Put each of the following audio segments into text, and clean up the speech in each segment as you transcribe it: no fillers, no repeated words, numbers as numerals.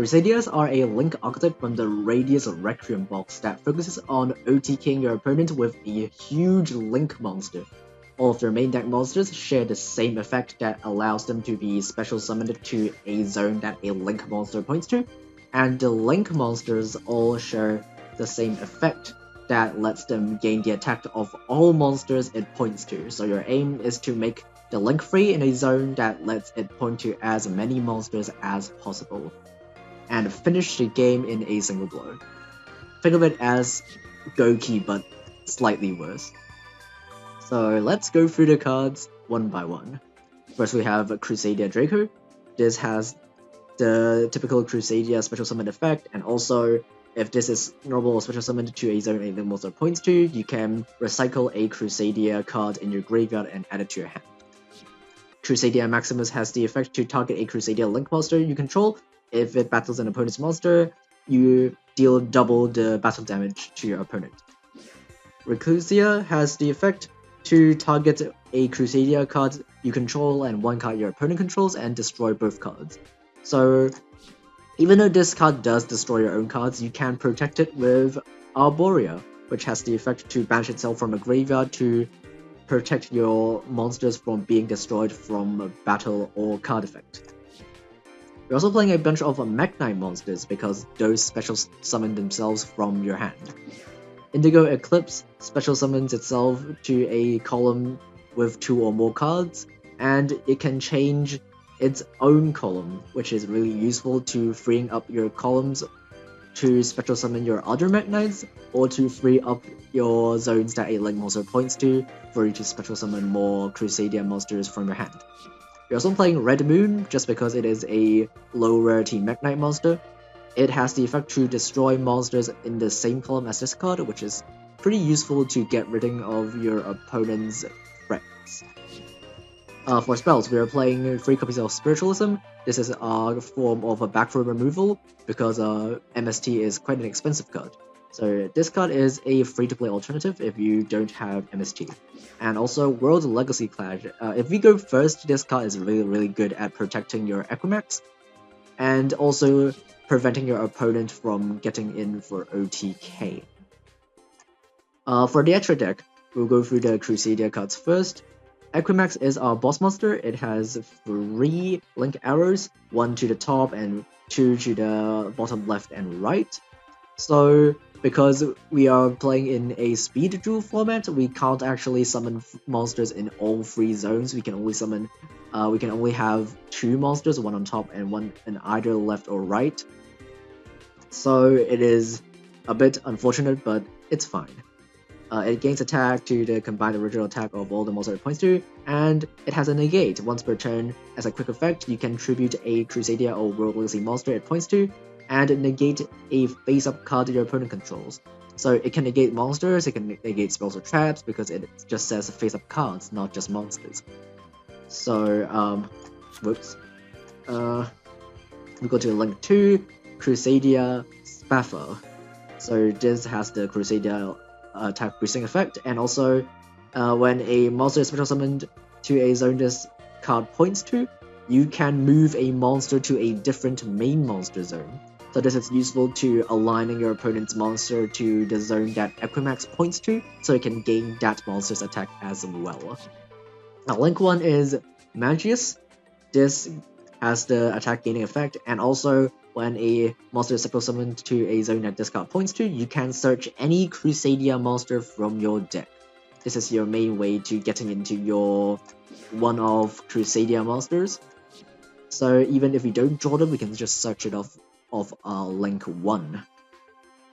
Crusadias are a Link archetype from the Radius Requiem box that focuses on OTKing your opponent with a huge Link monster. All of their main deck monsters share the same effect that allows them to be special summoned to a zone that a Link monster points to, and the Link monsters all share the same effect that lets them gain the attack of all monsters it points to. So your aim is to make the Link free in a zone that lets it point to as many monsters as possible, and finish the game in a single blow. Think of it as Goki, but slightly worse. So let's go through the cards one by one. First we have Crusadia Draco. This has the typical Crusadia special summon effect, and also if this is normal or special summoned to a zone a Link monster points to, you can recycle a Crusadia card in your graveyard and add it to your hand. Crusadia Maximus has the effect to target a Crusadia Link monster you control. If it battles an opponent's monster, you deal double the battle damage to your opponent. Reclusia has the effect to target a Crusadia card you control and one card your opponent controls and destroy both cards. So even though this card does destroy your own cards, you can protect it with Arborea, which has the effect to banish itself from a graveyard to protect your monsters from being destroyed from a battle or card effect. You're also playing a bunch of Mekk-Knight monsters because those special summon themselves from your hand. Indigo Eclipse special summons itself to a column with 2 or more cards, and it can change its own column, which is really useful to freeing up your columns to special summon your other Mekk-Knights, or to free up your zones that a Link monster points to for you to special summon more Crusadia monsters from your hand. You're also playing Red Moon just because it is a low rarity Mekk-Knight monster. It has the effect to destroy monsters in the same column as this card, which is pretty useful to get rid of your opponent's threats. For spells, we are playing 3 copies of Spiritualism. This is a form of a back row removal because MST is quite an expensive card. So this card is a free-to-play alternative if you don't have MST. And also World Legacy Clash. If we go first, this card is really good at protecting your Equimax, and also preventing your opponent from getting in for OTK. For the extra deck, we'll go through the Crusadia cards first. Equimax is our boss monster. It has 3 Link arrows, 1 to the top and 2 to the bottom left and right. So because we are playing in a speed duel format, we can't actually summon monsters in all 3 zones. We can only summon, we can only have 2 monsters, 1 on top and 1 in either left or right. So it is a bit unfortunate, but it's fine. It gains attack to the combined original attack of all the monsters it points to, and it has a negate. Once per turn, as a quick effect, you can tribute a Crusadia or World Legacy monster it points to, and negate a face-up card your opponent controls. So it can negate monsters, it can negate spells or traps, because it just says face-up cards, not just monsters. So, whoops. We go to Link 2, Crusadia Spaffer. So this has the Crusadia attack boosting effect, and also when a monster is special summoned to a zone this card points to, you can move a monster to a different main monster zone. So this is useful to aligning your opponent's monster to the zone that Equimax points to, so it can gain that monster's attack as well. Now Link 1 is Magius. This has the attack gaining effect, and also when a monster is special summoned to a zone that this card points to, you can search any Crusadia monster from your deck. This is your main way to getting into your one-off Crusadia monsters. So even if we don't draw them, we can just search it off of Link 1.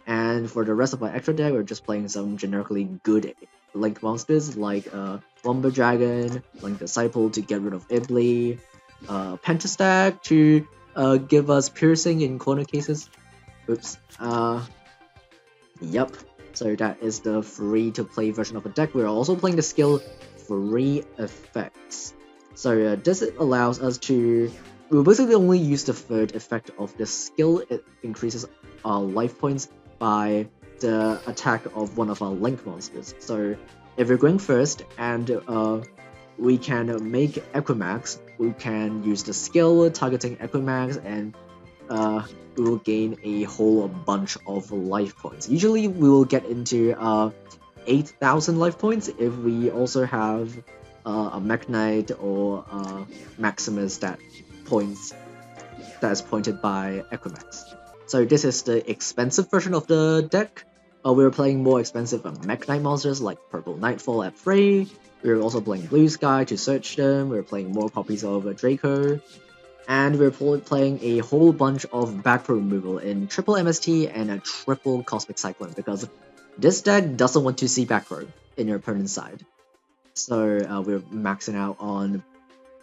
And for the rest of our extra deck, we're just playing some generically good Link monsters like Womber Dragon, Link Disciple to get rid of Ibli, Pentastag to give us piercing in corner cases. Oops. Yep. So that is the free-to-play version of the deck. We're also playing the skill free effects. So this allows us to... We'll basically only use the 3rd effect of the skill. It increases our life points by the attack of one of our Link monsters. So if we're going first and we can make Equimax, we can use the skill targeting Equimax and we will gain a whole bunch of life points. Usually we will get into 8,000 life points if we also have a Mech Knight or Maximus that is pointed by Equimax. So this is the expensive version of the deck. We're playing more expensive Mech Knight monsters like Purple Nightfall at 3. We're also playing Blue Sky to search them. We're playing more copies of Draco. And we're playing a whole bunch of back row removal in triple MST and a triple Cosmic Cyclone because this deck doesn't want to see back row in your opponent's side. So we're maxing out on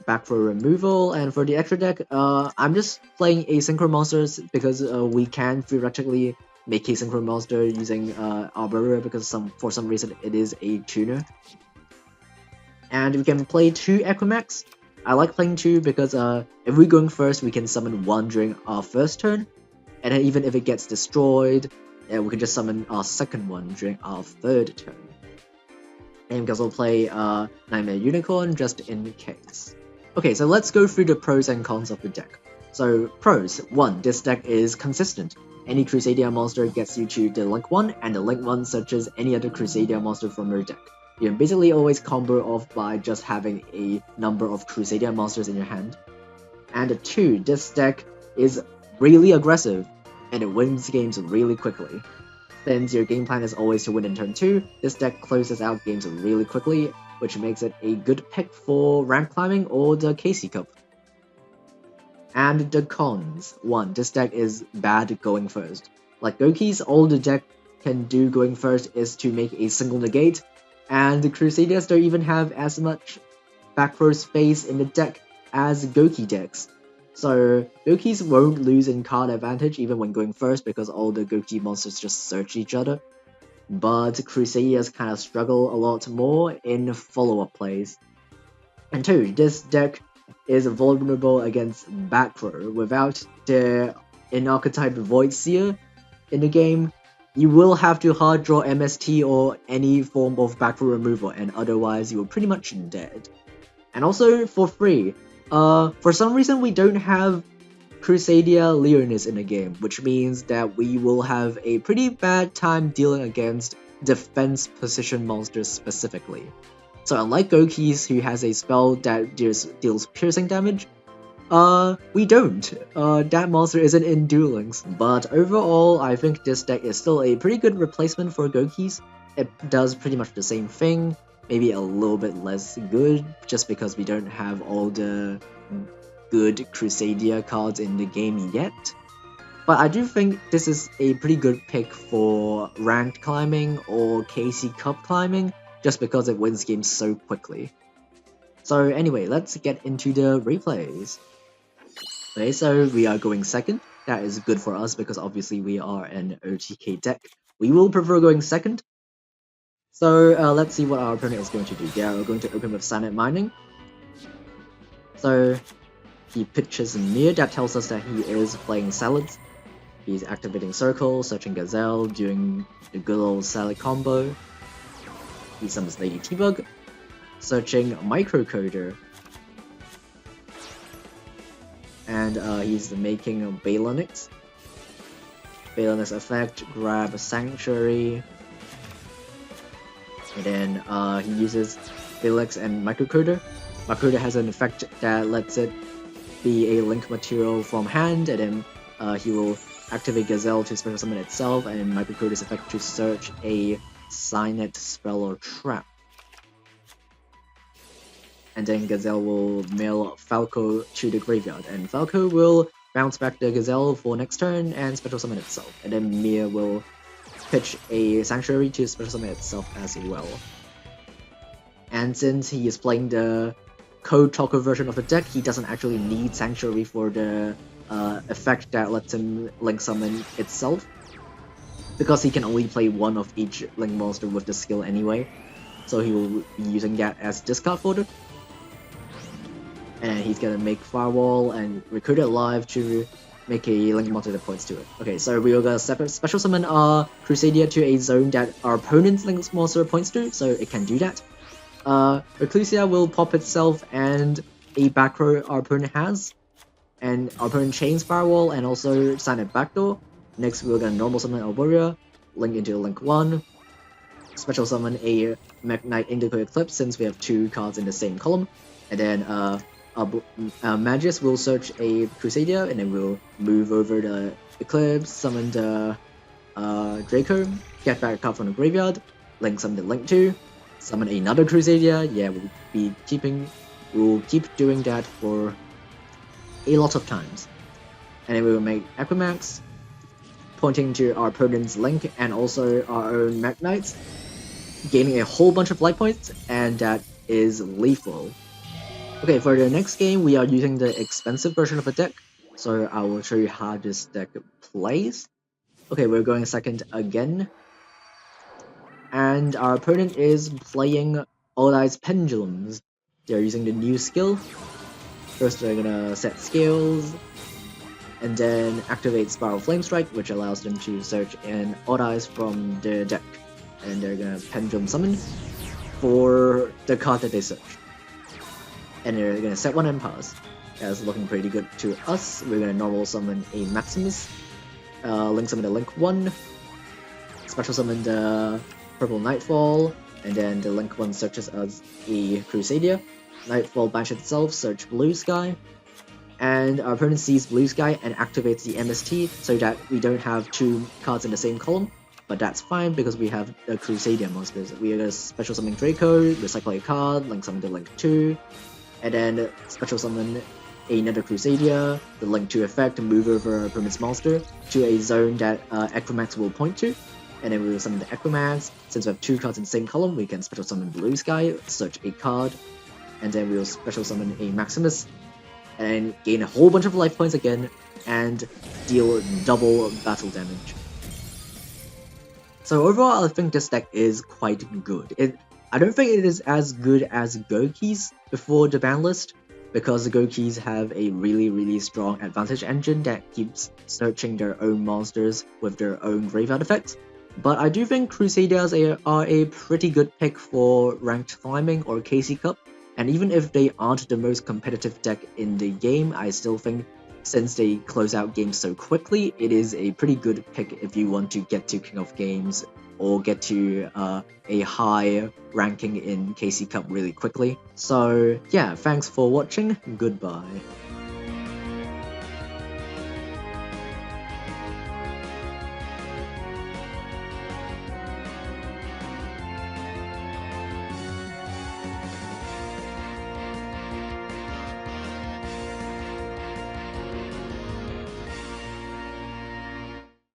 back row removal, and for the extra deck, I'm just playing asynchro monsters because we can theoretically make asynchro monster using Arbora because for some reason it is a tuner. And we can play 2 Equimax. I like playing 2 because if we're going first, we can summon 1 during our first turn, and then even if it gets destroyed, we can just summon our second one during our third turn. And we can also play Nightmare Unicorn just in case. Okay, so let's go through the pros and cons of the deck. So pros: 1. This deck is consistent. Any Crusadia monster gets you to the Link 1, and the Link 1 searches any other Crusadia monster from your deck. You can basically always combo off by just having a number of Crusadia monsters in your hand. And 2, this deck is really aggressive, and it wins games really quickly. Since your game plan is always to win in turn 2, this deck closes out games really quickly, which makes it a good pick for rank climbing or the KC Cup. And the cons: 1. This deck is bad going first. Like Goki's, all the deck can do going first is to make a single negate, and the Crusadias don't even have as much back row space in the deck as Goki decks. So Gokis won't lose in card advantage even when going first because all the Goki monsters just search each other. But Crusadias kind of struggle a lot more in follow-up plays. And 2, this deck is vulnerable against back row. Without the in-archetype Void Seer in the game, you will have to hard draw MST or any form of back row removal, and otherwise you are pretty much dead. And also for free, for some reason we don't have Crusadia Leonis in the game, which means that we will have a pretty bad time dealing against defense position monsters specifically. So unlike Goki's, who has a spell that deals piercing damage, we don't. That monster isn't in Duel Links. But overall, I think this deck is still a pretty good replacement for Goki's. It does pretty much the same thing, maybe a little bit less good, just because we don't have all the good Crusadia cards in the game yet. But I do think this is a pretty good pick for ranked climbing or KC Cup climbing, just because it wins games so quickly. So anyway, let's get into the replays. Okay, so we are going second. That is good for us because obviously we are an OTK deck. We will prefer going second. So let's see what our opponent is going to do. They are going to open with Silent Mining. So he pitches Mir, that tells us that he is playing Salads. He's activating Circle, searching Gazelle, doing the good old Salad combo. He summons Lady T-Bug, searching Microcoder. And he's making Balonix. Balonix effect, grab a Sanctuary. And then he uses Balix and Microcoder. Microcoder has an effect that lets it be a link material from hand, and then he will activate Gazelle to special summon itself, and Microcoder's effect to search a Signet spell or trap. And then Gazelle will mail Falco to the graveyard, and Falco will bounce back the Gazelle for next turn and special summon itself. And then Mir will pitch a Sanctuary to special summon itself as well. And since he is playing the Code Talker version of the deck, he doesn't actually need Sanctuary for the effect that lets him link summon itself, because he can only play one of each link monster with the skill anyway, so he will be using that as discard fodder. And he's gonna make Firewall and Recruit It Live to make a link monster that points to it. Okay, so we are gonna special summon our Crusadia to a zone that our opponent's link monster points to, so it can do that. Reclusia will pop itself and a back row our opponent has. and our opponent chains Firewall and also Silent Backdoor. Next, we're gonna normal summon our warrior, link into link 1, special summon a Magnite Indigo Eclipse since we have 2 cards in the same column, and then Magus will search a Crusadia, and then we'll move over the Eclipse, summon the Draco, get back a card from the graveyard, link summon the Link 2, summon another Crusadia. Yeah, we'll keep doing that for a lot of times. And then we will make Equimax, pointing to our opponent's Link and also our own Magnites, gaining a whole bunch of life points, and that is lethal. Okay, for the next game, we are using the expensive version of a deck, so I will show you how this deck plays. Okay, we're going second again, and our opponent is playing All Eyes Pendulums. They're using the new skill. First, they're gonna set skills, and then activate Spiral Flame Strike, which allows them to search an Odd Eyes from their deck. And they're gonna Pendulum Summon for the card that they search. And they're gonna set one and pass. That's looking pretty good to us. We're gonna normal summon a Maximus, link summon the Link 1, special summon the Purple Nightfall, and then the Link 1 searches as a Crusadia. Nightfall banishes itself, search Blue Sky, and our opponent sees Blue Sky and activates the MST so that we don't have 2 cards in the same column, but that's fine because we have the Crusadia monsters. We are going to special summon Draco, recycle a card, link summon the Link 2, and then special summon another Crusadia, the Link 2 effect to move over our opponent's monster to a zone that Equimax will point to, and then we will summon the Equimax. Since we have 2 cards in the same column, we can special summon Blue Sky, search a card, and then we will special summon a Maximus, and gain a whole bunch of life points again, and deal double battle damage. So overall, I think this deck is quite good. I don't think it is as good as Goki's before the ban list, because the Gokis have a really strong advantage engine that keeps searching their own monsters with their own graveyard effects. But I do think Crusadias are a pretty good pick for ranked climbing or KC Cup, and even if they aren't the most competitive deck in the game, I still think since they close out games so quickly, it is a pretty good pick if you want to get to King of Games or get to a high ranking in KC Cup really quickly. So yeah, thanks for watching, goodbye.